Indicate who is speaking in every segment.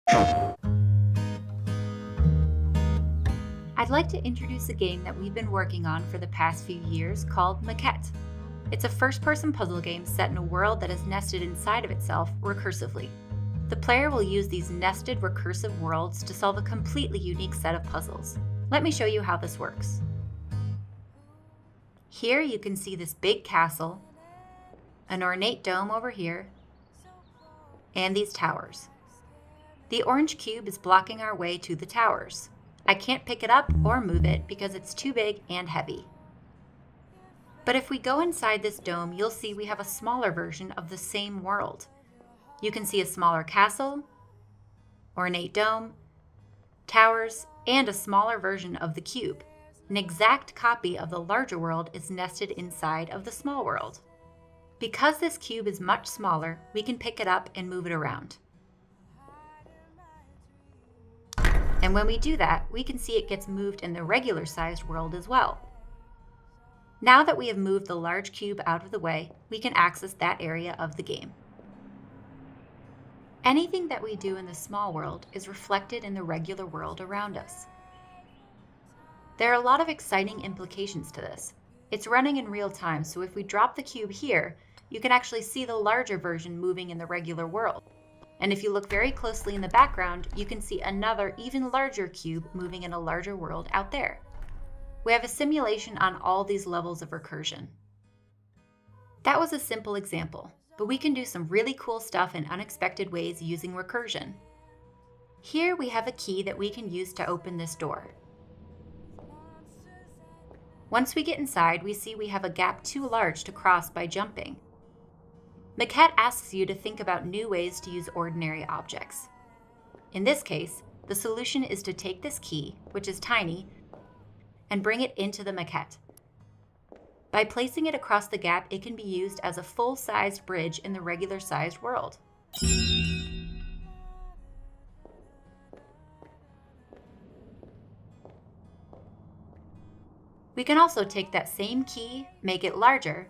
Speaker 1: I'd like to introduce a game that we've been working on for the past few years called Maquette. It's a first-person puzzle game set in a world that is nested inside of itself recursively. The player will use these nested recursive worlds to solve a completely unique set of puzzles. Let me show you how this works. Here you can see this big castle, an ornate dome over here, and these towers. The orange cube is blocking our way to the towers. I can't pick it up or move it because it's too big and heavy. But if we go inside this dome, you'll see we have a smaller version of the same world. You can see a smaller castle, ornate dome, towers, and a smaller version of the cube. An exact copy of the larger world is nested inside of the small world. Because this cube is much smaller, we can pick it up and move it around. And when we do that, we can see it gets moved in the regular-sized world as well. Now that we have moved the large cube out of the way, we can access that area of the game. Anything that we do in the small world is reflected in the regular world around us. There are a lot of exciting implications to this. It's running in real time, so if we drop the cube here, you can actually see the larger version moving in the regular world. And if you look very closely in the background, you can see another even larger cube moving in a larger world out there. We have a simulation on all these levels of recursion. That was a simple example, but we can do some really cool stuff in unexpected ways using recursion. Here we have a key that we can use to open this door. Once we get inside, we see we have a gap too large to cross by jumping. Maquette asks you to think about new ways to use ordinary objects. In this case, the solution is to take this key, which is tiny, and bring it into the maquette. By placing it across the gap, it can be used as a full-sized bridge in the regular-sized world. We can also take that same key, make it larger,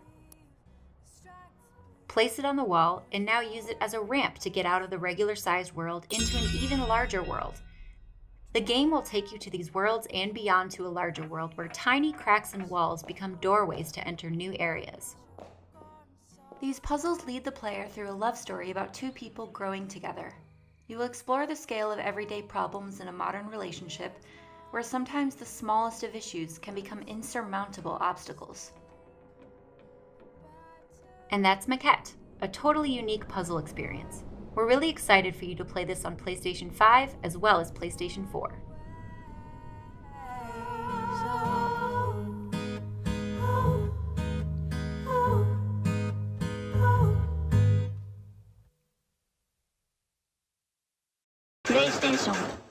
Speaker 1: place it on the wall, and now use it as a ramp to get out of the regular-sized world into an even larger world. The game will take you to these worlds and beyond to a larger world where tiny cracks in walls become doorways to enter new areas. These puzzles lead the player through a love story about two people growing together. You will explore the scale of everyday problems in a modern relationship where sometimes the smallest of issues can become insurmountable obstacles. And that's Maquette, a totally unique puzzle experience. We're really excited for you to play this on PlayStation 5 as well as PlayStation 4.
Speaker 2: PlayStation